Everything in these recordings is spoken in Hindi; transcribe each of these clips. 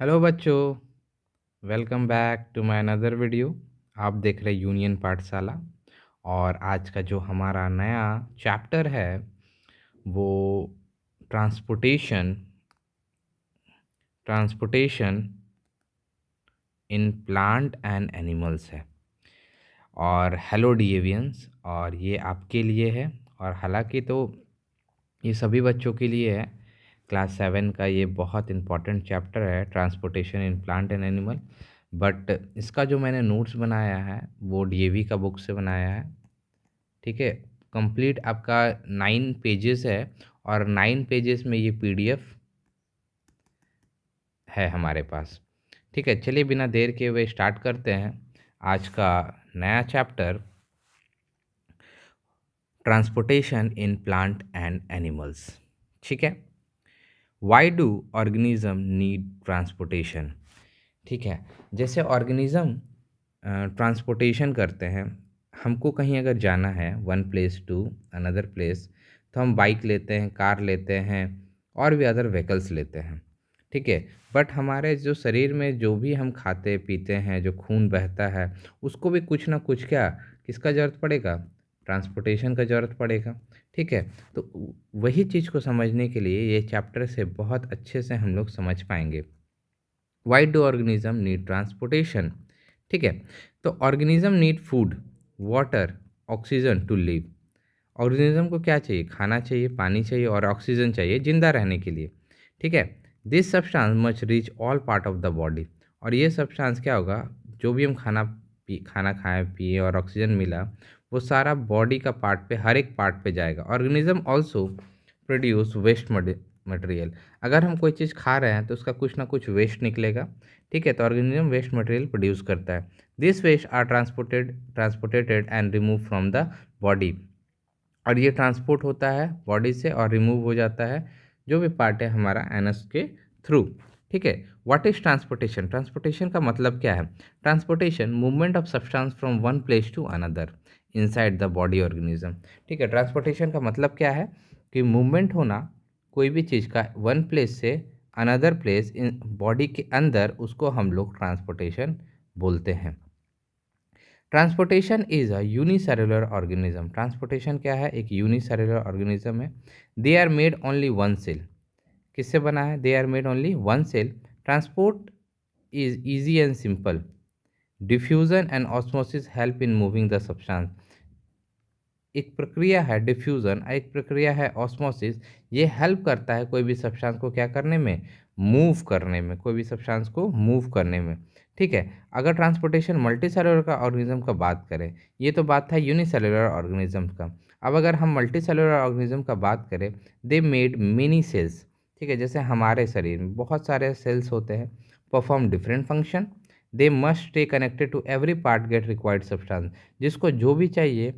हेलो बच्चों, welcome back to my another video. आप देख रहे यूनियन पाठशाला। और आज का जो हमारा नया चैप्टर है वो transportation transportation in plant and animals है। और हेलो डीएवियंस, और ये आपके लिए है। और हालांकि तो ये सभी बच्चों के लिए है। क्लास 7 का ये बहुत इम्पॉर्टेंट चैप्टर है, transportation in plant and animal. But इसका जो मैंने नोट्स बनाया है वो डीएवी का बुक से बनाया है। ठीक है, कंप्लीट आपका 9 पेजेस है। और 9 पेजेस में ये पीडीएफ है हमारे पास। ठीक है, चलिए बिना देर के हुए स्टार्ट करते हैं आज का नया chapter, transportation in plant and animals. ठीक है, Y do organism need transportation. ठीक है, जैसे ऑर्गेनिज्म ट्रांसपोर्टेशन करते हैं। हमको कहीं अगर जाना है one place to another place, तो हम बाइक लेते हैं, कार लेते हैं और भी अदर व्हीकल्स लेते हैं। ठीक है, बट हमारे जो शरीर में जो भी हम खाते पीते हैं, जो खून बहता है, उसको भी कुछ ना कुछ क्या किसका ज़रूरत पड़ेगा, ट्रांसपोर्टेशन का ज़रूरत पड़ेगा। ठीक है, तो वही चीज़ को समझने के लिए ये चैप्टर से बहुत अच्छे से हम लोग समझ पाएंगे। Why do organism need transportation. ठीक है, तो organism need food, water, oxygen to live. Organism को क्या चाहिए? खाना चाहिए, पानी चाहिए और ऑक्सीजन चाहिए जिंदा रहने के लिए। ठीक है, this substance much reach all part of the body. और ये सब्सटेंस क्या होगा, जो भी हम खाना खाएं पिए और ऑक्सीजन मिला, वो सारा बॉडी का पार्ट पे, हर एक पार्ट पे जाएगा। Organism also produce waste material. अगर हम कोई चीज़ खा रहे हैं तो उसका कुछ ना कुछ वेस्ट निकलेगा। ठीक है, तो ऑर्गेनिज्म वेस्ट मटेरियल प्रोड्यूस करता है। This waste are transported and remove from the body. और ये ट्रांसपोर्ट होता है बॉडी से और रिमूव हो जाता है जो भी पार्ट है हमारा एनस के थ्रू। ठीक है, व्हाट इज ट्रांसपोर्टेशन? ट्रांसपोर्टेशन का मतलब क्या है? Transportation movement of substance from one place to another inside the body organism. ठीक है, ट्रांसपोर्टेशन का मतलब क्या है कि मूवमेंट होना कोई भी चीज़ का वन प्लेस से अनदर प्लेस इन बॉडी के अंदर, उसको हम लोग ट्रांसपोर्टेशन बोलते हैं। Transportation is a unicellular organism. Transportation क्या है? एक यूनिसेलुलर ऑर्गेनिज्म है। They are made only one cell. किससे बना है? They are made only one cell. Transport is easy and simple. Diffusion and osmosis help in moving the substance. एक प्रक्रिया है डिफ्यूज़न, एक प्रक्रिया है ऑस्मोसिस। ये हेल्प करता है कोई भी सब्सटेंस को क्या करने में, मूव करने में, कोई भी सब्सटेंस को मूव करने में। ठीक है, अगर ट्रांसपोर्टेशन मल्टी सेलुलर का ऑर्गेनिज्म का बात करें, ये तो बात था यूनिसेलुलर ऑर्गेनिज्म का। अब अगर हम मल्टी सेलुलर ऑर्गेनिज्म का बात करें, दे मेड मेनी सेल्स। ठीक है, जैसे हमारे शरीर में बहुत सारे सेल्स होते हैं, perform different function. They must stay connected to every part get required substance. जिसको जो भी चाहिए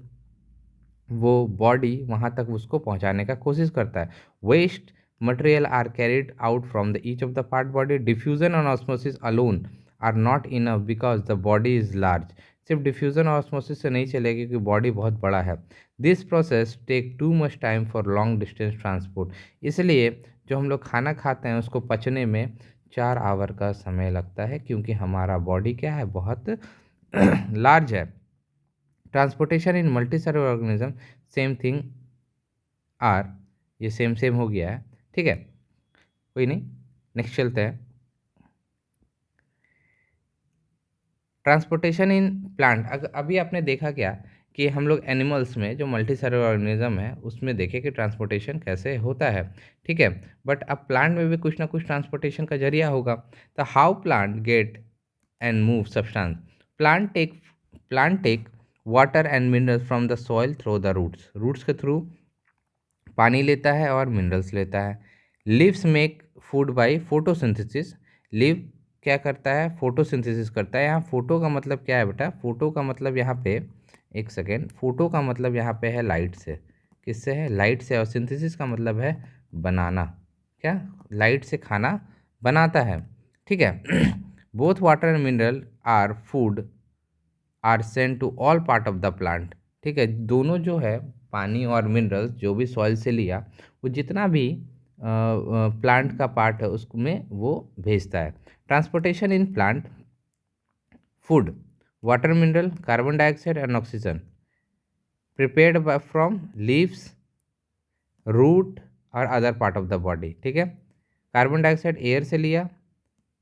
वो बॉडी वहाँ तक उसको पहुँचाने का कोशिश करता है। Waste material are carried out from the each of the part body. Diffusion और osmosis alone are not enough because the body is large. सिर्फ डिफ्यूजन और ऑस्मोसिस से नहीं चलेगी क्योंकि बॉडी बहुत बड़ा है। This process take too much time for long distance transport. इसलिए जो हम लोग खाना खाते हैं उसको पचने में 4 आवर का समय लगता है, क्योंकि हमारा बॉडी क्या है, बहुत लार्ज है। Transportation in multicellular organism same thing are, ये सेम सेम हो गया है। ठीक है, कोई नहीं, नेक्स्ट चलते हैं। ट्रांसपोर्टेशन इन प्लांट, अभी आपने देखा क्या कि हम लोग एनिमल्स में जो मल्टीसेलुलर ऑर्गेनिज्म है उसमें देखे कि ट्रांसपोर्टेशन कैसे होता है। ठीक है, बट अब प्लांट में भी कुछ ना कुछ ट्रांसपोर्टेशन का जरिया होगा। तो how plant get and move substance. Plant take plant take water and minerals from the soil through the roots. Roots के थ्रू पानी लेता है और मिनरल्स लेता है। Leaves make food by photosynthesis. Leaf क्या करता है? फोटोसिंथेसिस करता है। यहाँ फोटो का मतलब क्या है बेटा? फोटो का मतलब यहाँ पे, एक सेकेंड, फोटो का मतलब यहाँ पे है लाइट से। किससे है? लाइट से। और सिंथेसिस का मतलब है बनाना। क्या? लाइट से खाना बनाता है। ठीक है, both water and mineral are food are sent to all part of the plant. ठीक है, दोनों जो है पानी और मिनरल्स जो भी सॉइल से लिया, वो जितना भी प्लांट का पार्ट है उसमें वो भेजता है। Transportation in plant, food, water, mineral, carbon dioxide and oxygen prepared from leaves, root और other part of the body. ठीक है, कार्बन डाइऑक्साइड एयर से लिया,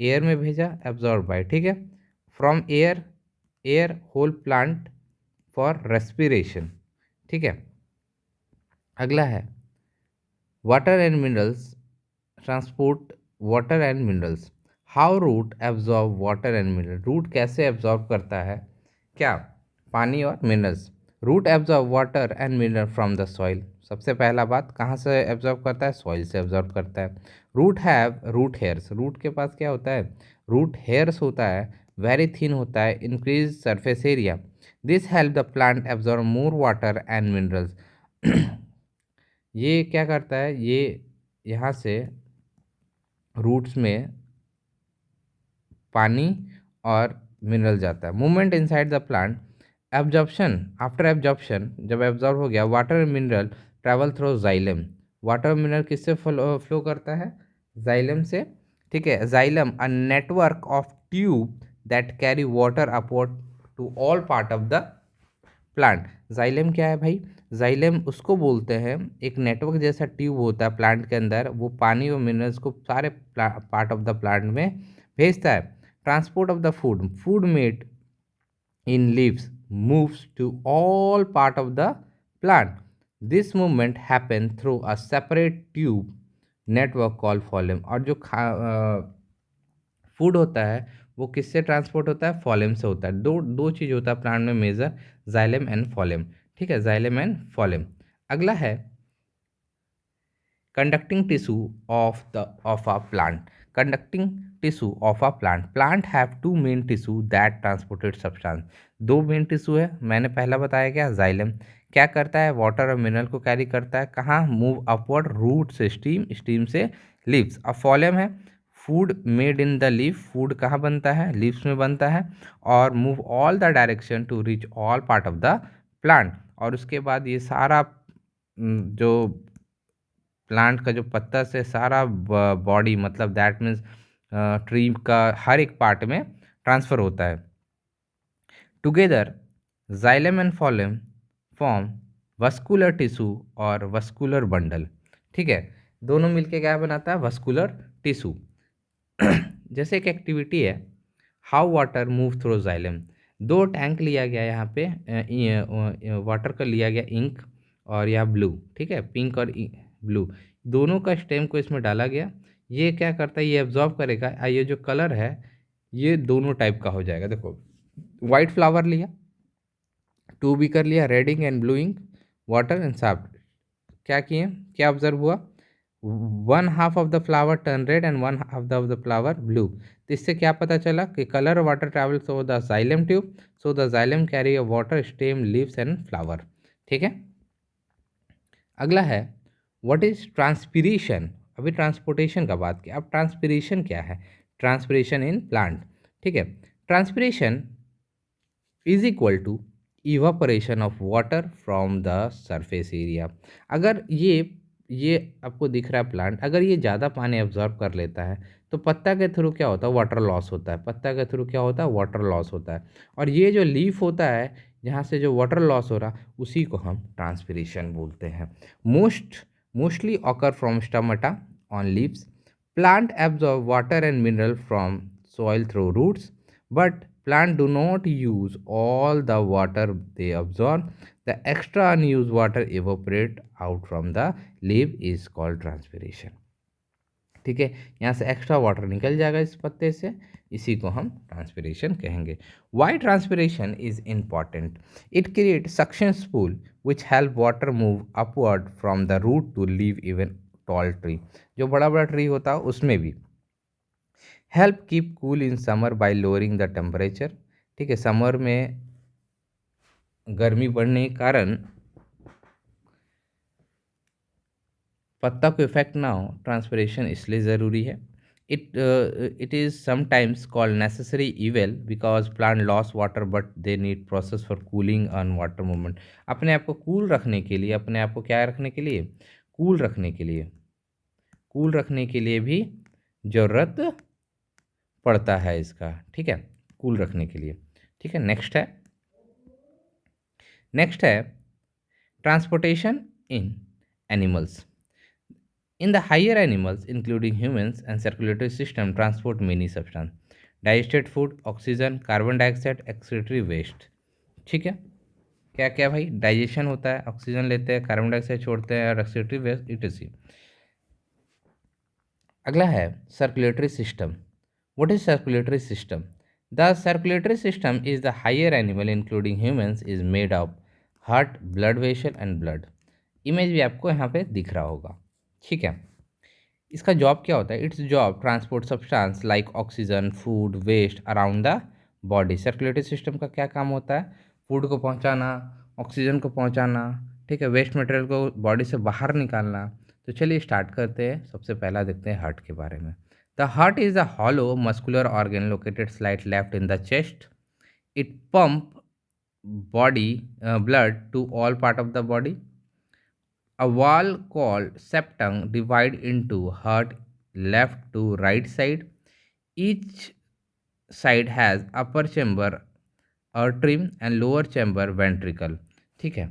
एयर में भेजा, एब्जॉर्ब बाय। ठीक है, from air, air whole plant for respiration. ठीक है, अगला है water and minerals, transport water and minerals. How root absorb water and mineral, root कैसे एब्जॉर्ब करता है क्या, पानी और minerals. Root absorb water and mineral from the soil. सबसे पहला बात कहाँ से एब्जॉर्ब करता है, सॉइल से एब्जॉर्ब करता है। Root have root hairs, root के पास क्या होता है, रूट हेयर्स होता है, वेरी थिन होता है, increase surface area. This help the plant absorb more water and minerals. ये क्या करता है, ये यहाँ से रूट्स में पानी और मिनरल जाता है। Movement inside the plant, absorption, after absorption जब एब्जॉर्ब हो गया, water and mineral travel through xylem. Water mineral किससे फ्लो करता है, जाइलम से। ठीक है, xylem a network of tube that carry water upward to all part of the plant. Xylem क्या है भाई, जाइलम उसको बोलते हैं, एक नेटवर्क जैसा ट्यूब होता है प्लांट के अंदर, वो पानी और मिनरल्स को सारे पार्ट ऑफ द प्लांट में भेजता है। Transport of the food, food made in leaves moves to all part of the plant. This movement happen through a separate tube network called phloem। और जो फूड होता है वो किससे ट्रांसपोर्ट होता है, फॉलेम से होता है। दो दो चीज़ होता है प्लांट में मेजर, जाइलम एंड फॉलेम। ठीक है, जाइलम एंड फॉलेम। अगला है conducting tissue of a plant, conducting tissue of a plant have two main tissue that transported substance। दो मेन टिश्यू है, मैंने पहला बताया क्या, जाइलम क्या करता है, वाटर और मिनरल को कैरी करता है, कहाँ, मूव अपवर्ड, रूट से स्टीम, स्टीम से लीव्स। अब फॉलेम है, food made in the leaf, food कहाँ बनता है, लीव्स में बनता है, और move all the direction to reach all part of the plant. और उसके बाद ये सारा जो प्लांट का जो पत्ता से सारा बॉडी, मतलब दैट मीन्स ट्री का हर एक पार्ट में ट्रांसफ़र होता है। Together xylem and phloem form vascular tissue और वस्कुलर बंडल। ठीक है, दोनों मिलके क्या बनाता है, वस्कुलर टिश्यू। जैसे एक एक्टिविटी है, how water move through xylem. दो टैंक लिया गया यहाँ पे, वाटर का लिया गया इंक और यहाँ ब्लू। ठीक है, पिंक और ब्लू दोनों का स्टेम को इसमें डाला गया। ये क्या करता है, ये एब्जॉर्ब करेगा। ये जो कलर है ये दोनों टाइप का हो जाएगा। देखो, वाइट फ्लावर लिया, टू भी कर लिया, red ink and blue ink, water and साफ्ट। क्या किए, क्या ऑब्जर्व हुआ, one half of the flower turn red and one half of the flower blue. तो इससे क्या पता चला कि colour water travels over the xylem tube, so the xylem carry a water, stem, leaves and flower. ठीक है, अगला है व्हाट इज ट्रांसपीरेशन। अभी ट्रांसपोर्टेशन का बात किया, अब ट्रांसपीरेशन क्या है, ट्रांसपीरेशन इन प्लांट। ठीक है, transpiration is equal to evaporation of water from the surface area. अगर ये आपको दिख रहा है प्लांट, अगर ये ज़्यादा पानी एब्जॉर्ब कर लेता है तो पत्ता के थ्रू क्या होता है, वाटर लॉस होता है। पत्ता के थ्रू क्या होता है, वाटर लॉस होता है। और ये जो लीफ होता है जहाँ से जो वाटर लॉस हो रहा, उसी को हम ट्रांसपीरेशन बोलते हैं। Mostly occur from stomata on leaves. Plant absorb water and mineral from soil through roots, but plants do not use all the water they absorb. The extra unused water evaporate out from the leaf is called transpiration। ठीक है, यहाँ से एक्स्ट्रा वाटर निकल जाएगा इस पत्ते से, इसी को हम ट्रांसपिरेशन कहेंगे। Why transpiration is important, it create suction pull which help water move upward from the root to leaf even tall tree. जो बड़ा बड़ा ट्री होता है उसमें भी help keep cool in summer by lowering the temperature. ठीक है, समर में गर्मी बढ़ने के कारण पत्ता को इफेक्ट ना हो, ट्रांसपिरेशन इसलिए ज़रूरी है। It is sometimes called necessary eval because plant loss water but they need process for cooling on water movement. अपने आप को कूल रखने के लिए, अपने आप को क्या रखने के लिए, कूल रखने के लिए, कूल रखने के लिए भी ज़रूरत पड़ता है इसका, ठीक है, कूल रखने के लिए। ठीक है, नेक्स्ट है transportation in animals. In the higher animals, including humans and circulatory system, transport many substance, digested food, oxygen, carbon dioxide, excretory waste। ठीक है, क्या क्या भाई, डाइजेशन होता है, ऑक्सीजन लेते हैं, कार्बन डाइऑक्साइड छोड़ते हैं और एक्सक्रीटरी वेस्ट इटसी। अगला है circulatory system. What is circulatory system? The circulatory system is the higher animal including humans is made of heart, blood vessel and blood. Image भी आपको यहाँ पे दिख रहा होगा, ठीक है। इसका जॉब क्या होता है? It's job transport substance like oxygen, food, waste around the body. Circulatory system का क्या काम होता है? फूड को पहुंचाना, ऑक्सीजन को पहुंचाना, ठीक है, वेस्ट मटेरियल को बॉडी से बाहर निकालना। तो चलिए स्टार्ट करते हैं। सबसे पहला देखते हैं हार्ट के बारे में। The heart is a hollow muscular organ located slight left in the chest. It pump body blood to all part of the body. A wall called septum divide into heart left to right side. Each side has upper chamber atrium and lower chamber ventricle। ठीक है,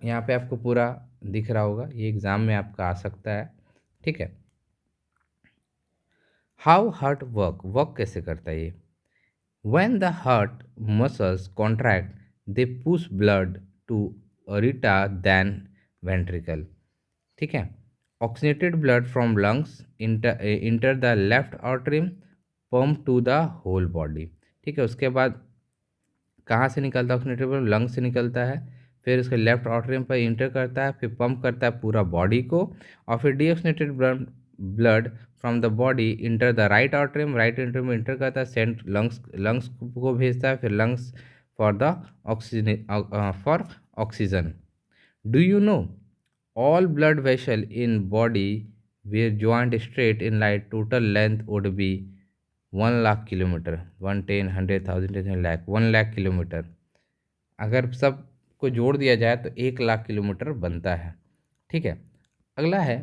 यहाँ पे आपको पूरा दिख रहा होगा, ये एग्जाम में आपका आ सकता है, ठीक है। हाउ हार्ट वर्क कैसे करता है ये? When the heart muscles contract, they push blood to aorta than ventricle। ठीक है, oxygenated blood from lungs enter the left artery, pump to the whole body. ठीक है, उसके बाद कहाँ से निकलता है ऑक्सीनेटेड ब्लड? लंग से निकलता है, फिर उसके लेफ्ट आर्टरी पर इंटर करता है, फिर पंप करता है पूरा बॉडी को, और फिर deoxygenated blood from the body enter the right artery, right artery में इंटर करता है, सेंट लंग्स को भेजता है, फिर lungs for the oxygen. Do you know all blood vessel in body were joined straight in line, total length would be 1 lakh kilometre, 110, 100,000, 10 lakh, 1 lakh kilometre. अगर सब को जोड़ दिया जाए तो 1 लाख किलोमीटर बनता है, ठीक है। अगला है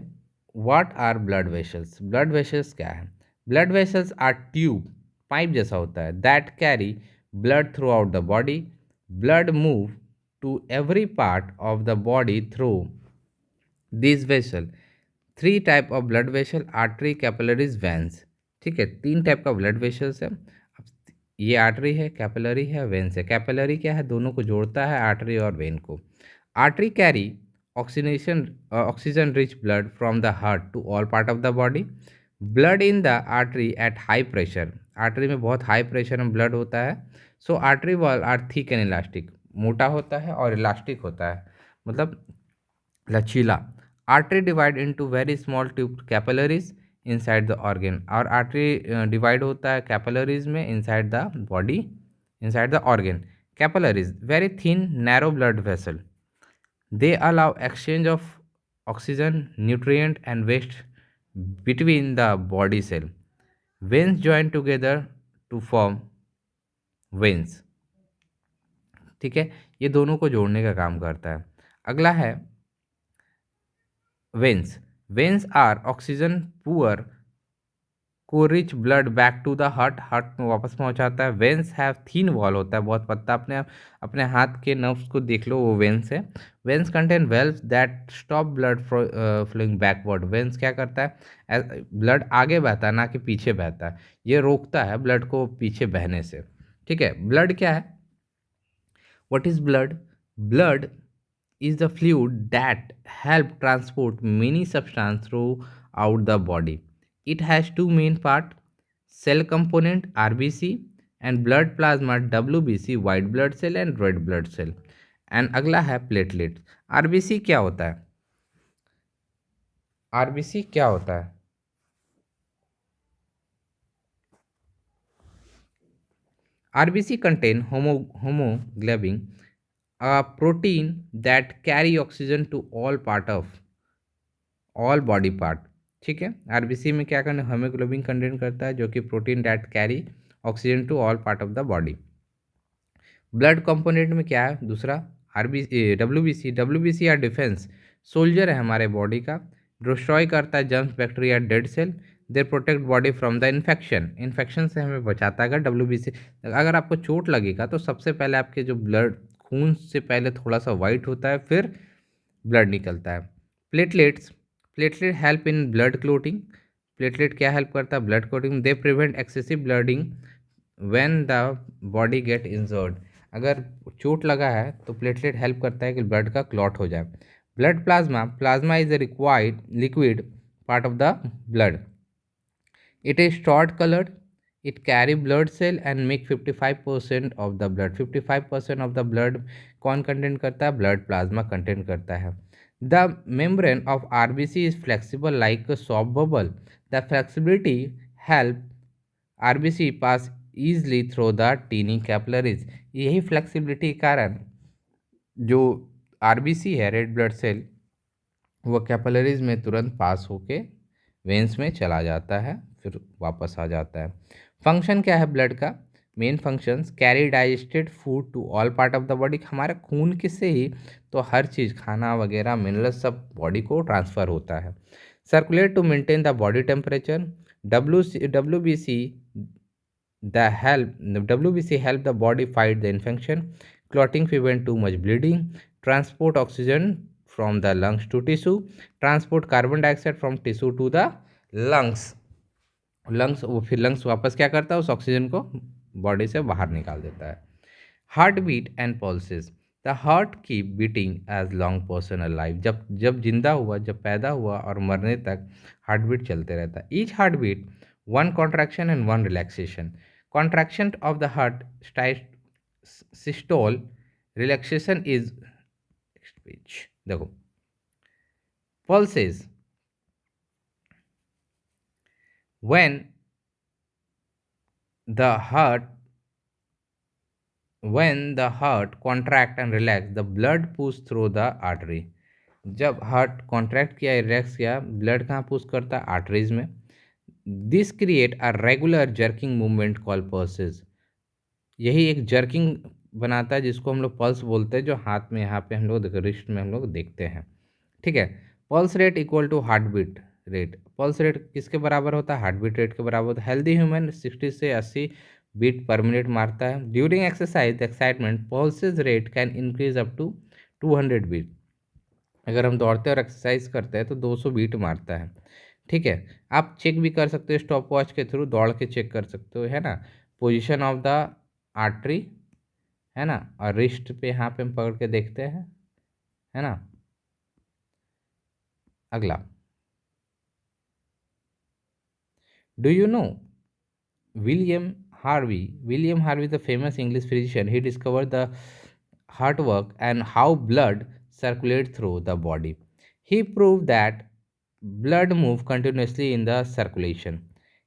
what are blood vessels. Blood vessels क्या है? Blood vessels are tube, pipe जैसा होता है, that carry blood throughout the body. Blood move to every part of the body through this vessel. Three type of blood vessel, artery, capillaries, veins. ठीक है, 3 टाइप का ब्लड वेसल्स है। अब ये आर्टरी है, कैपिलरी है, वेंस है। कैपिलरी क्या है? दोनों को जोड़ता है, आर्टरी और वेन को। Artery carry oxygen rich blood from the heart to all part of the body. Blood in the artery at high pressure. Artery में बहुत हाई प्रेशर में ब्लड होता है। So artery wall are thick and elastic, मोटा होता है और इलास्टिक होता है, मतलब लचीला। Artery divide into very small tube capillaries inside the organ. और आर्टरी डिवाइड होता है कैपिलरीज में inside the body, inside the organ. Capillaries very thin narrow blood vessel, they allow exchange of oxygen, nutrient and waste between the body cell. Veins join together to form veins. ठीक है, ये दोनों को जोड़ने का काम करता है। अगला है veins. Veins are oxygen poor को rich blood back to the heart, heart में वापस पहुंचाता है। वेन्स हैव थीन वॉल होता है, बहुत पतला। अपने हाथ के नर्व्स को देख लो, वो वेन्स है। Veins contain valves that stop blood flowing backward. Veins क्या करता है? ब्लड आगे बहता है, ना कि पीछे बहता है, ये रोकता है ब्लड को पीछे बहने से। ठीक है, ब्लड क्या है? What is blood? Blood is the fluid that help transport many substances throughout the body. It has two main parts, cell component RBC and blood plasma WBC, white blood cell and red blood cell। and अगला है platelet। RBC क्या होता है? RBC क्या होता है? RBC contain homoglobin, a protein that carry oxygen to all part of all body part. ठीक है, आरबीसी में क्या करना, हेमोग्लोबिन कंटेन करता है, जो कि protein that carry oxygen to all part of the body. Blood component में क्या है दूसरा? RBC, WBC. डब्ल्यूबीसी या डिफेंस सोल्जर है हमारे बॉडी का, डिस्ट्रॉय करता है germs, bacteria, dead cell. They protect body from the infection, infection से हमें बचाता है। अगर WBC, अगर आपको चोट लगेगा तो सबसे पहले आपके जो ब्लड, खून से पहले थोड़ा सा वाइट होता है, फिर ब्लड निकलता है। Platelets, platelet help in blood clotting. Platelet क्या हेल्प करता है? Blood clotting. They prevent excessive blooding when the body get injured. अगर चोट लगा है तो प्लेटलेट हेल्प करता है कि ब्लड का क्लॉट हो जाए। Blood plasma, plasma is a required liquid part of the blood. It is short colored. It carry blood cell and make 55% of the blood. 55% of the blood कौन कंटेंट करता है? ब्लड प्लाज्मा कंटेंट करता है। The membrane of RBC is flexible like a soap bubble. The flexibility help RBC pass easily through the teeny capillaries. यही फ्लेक्सिबिलिटी के कारण जो RBC है, रेड ब्लड सेल, वो कैपिलरीज में तुरंत पास होके वेंस में चला जाता है, फिर वापस आ जाता है। फंक्शन क्या है ब्लड का? Main functions, carry digested food to all part of the body. हमारा खून किससे ही तो हर चीज़, खाना वगैरह, मिनरल्स, सब बॉडी को ट्रांसफ़र होता है। Circulate to maintain the body temperature. WBC the help WBC help the body fight the infection. Clotting prevent too much bleeding. Transport oxygen from the lungs to tissue. Transport carbon dioxide from tissue to the lungs. Lungs, वो फिर लंग्स वापस क्या करता है? उस ऑक्सीजन को बॉडी से बाहर निकाल देता है। Heart beat and pulses. The heart की beating as long person alive. जब जब जिंदा हुआ, जब पैदा हुआ और मरने तक हार्ट बीट चलते रहता है। Each heart beat one contraction and one relaxation. Contraction of the heart systole, relaxation is, देखो pulses when the heart contract and relax, the blood push through the artery. जब हार्ट कॉन्ट्रैक्ट किया, रिलैक्स किया, ब्लड कहाँ पुश करता है? आर्टरीज में। This create a regular jerking movement call pulses. यही एक जर्किंग बनाता है जिसको हम लोग पल्स बोलते हैं, जो हाथ में यहाँ पे हम लोग रिस्ट में हम लोग देखते हैं। ठीक है। Pulse rate equal to heart beat rate. Pulse rate किसके बराबर होता है? हार्ट बीट रेट के बराबर होता है। हेल्दी ह्यूमन 60 से 80 बीट पर मिनट मारता है। During exercise excitement pulses rate can increase up to 200 beat. अगर हम दौड़ते और एक्सरसाइज करते हैं तो 200 बीट मारता है। ठीक है। आप चेक भी कर सकते हो स्टॉप वॉच के थ्रू, दौड़ के चेक कर सकते हो, है ना। पोजीशन ऑफ द आर्टरी, है ना, और रिस्ट पे यहाँ पे हम पकड़ के देखते हैं, है ना। अगला, do you know William Harvey? William Harvey the famous English physician, he discover the heart work and how blood circulates through the body. He proved that blood moves continuously in the circulation.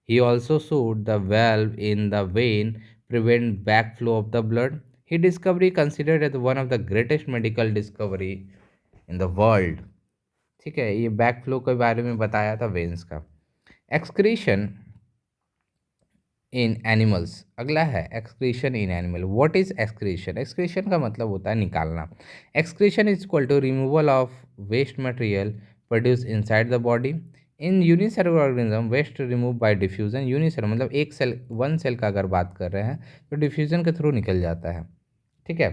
He also showed the valve in the vein prevent backflow of the blood. His discovery considered as one of the greatest medical discovery in the world. ठीक है, ये बैक फ्लो के बारे में बताया था वेन्स का। एक्सक्रीशन इन एनिमल्स, अगला है excretion in animal. What is excretion? Excretion का मतलब होता है निकालना। Excretion is equal to removal of waste material produce inside the body. In unicellular organism waste remove by diffusion. Unicellular मतलब एक सेल, वन सेल का अगर बात कर रहे हैं तो डिफ्यूजन के थ्रू निकल जाता है। ठीक है।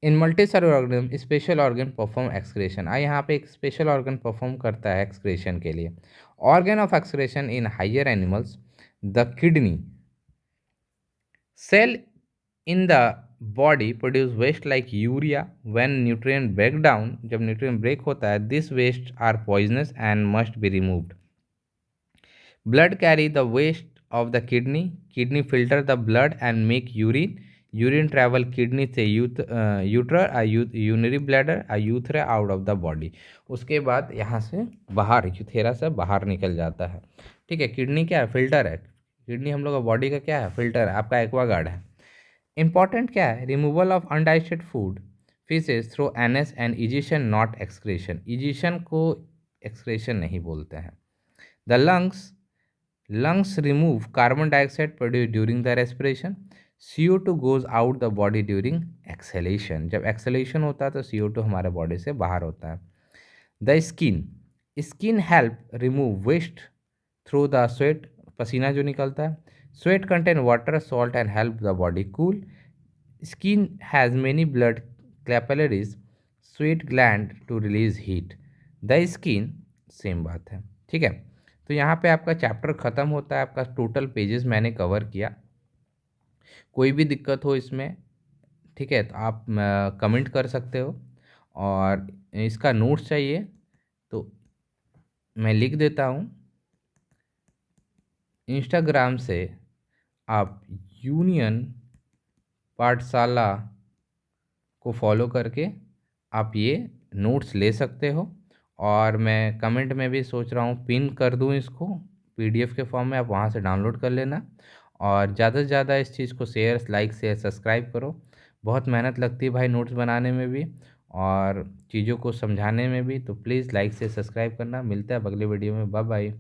In multicellular organism special organ perform excretion. यहाँ पे एक स्पेशल ऑर्गन परफॉर्म करता है एक्सक्रेशन के लिए। Organ of excretion in higher animals, the kidney cell in the body produce waste like urea when nutrient break down. जब nutrient break होता है, this waste are poisonous and must be removed. Blood carry the waste of the kidney. Kidney filter the blood and make urine. Urine travel kidney से ureter, urinary bladder, urethra out of the body. उसके बाद यहाँ से बाहर, यूथेरा से बाहर निकल जाता है। ठीक है। किडनी क्या है? फिल्टर है। किडनी हम लोग का बॉडी का क्या है? फिल्टर है, आपका एक्वागार्ड है। इंपॉर्टेंट क्या है? Removal of undigested food faeces through anus and egestion, not excretion. Egestion को एक्सक्रेशन नहीं बोलते हैं। The lungs remove carbon dioxide produce during the respiration. CO2 goes out the body during exhalation. जब एक्सहेलेशन होता है तो CO2 हमारे बॉडी से बाहर होता है। The skin, skin help remove waste through the sweat, पसीना जो निकलता है. Sweat contain water salt and help the body cool. Skin has many blood capillaries, sweat gland to release heat. The skin, same बात है. ठीक है, तो यहाँ पे आपका चैप्टर ख़त्म होता है. आपका टोटल पेजेस मैंने कवर किया. कोई भी दिक्कत हो इसमें, ठीक है, तो आप कमेंट कर सकते हो. और इसका नोट्स चाहिए तो मैं लिख देता हूँ. इंस्टाग्राम से आप यूनियन पाठशाला को फॉलो करके आप ये नोट्स ले सकते हो. और मैं कमेंट में भी सोच रहा हूँ पिन कर दूँ इसको पीडीएफ के फॉर्म में, आप वहाँ से डाउनलोड कर लेना. और ज़्यादा से ज़्यादा इस चीज़ को शेयर, लाइक, शेयर, सब्सक्राइब करो. बहुत मेहनत लगती है भाई नोट्स बनाने में भी और चीज़ों को समझाने में भी. तो प्लीज़ लाइक से सब्सक्राइब करना. मिलता है अगले वीडियो में. Bye bye.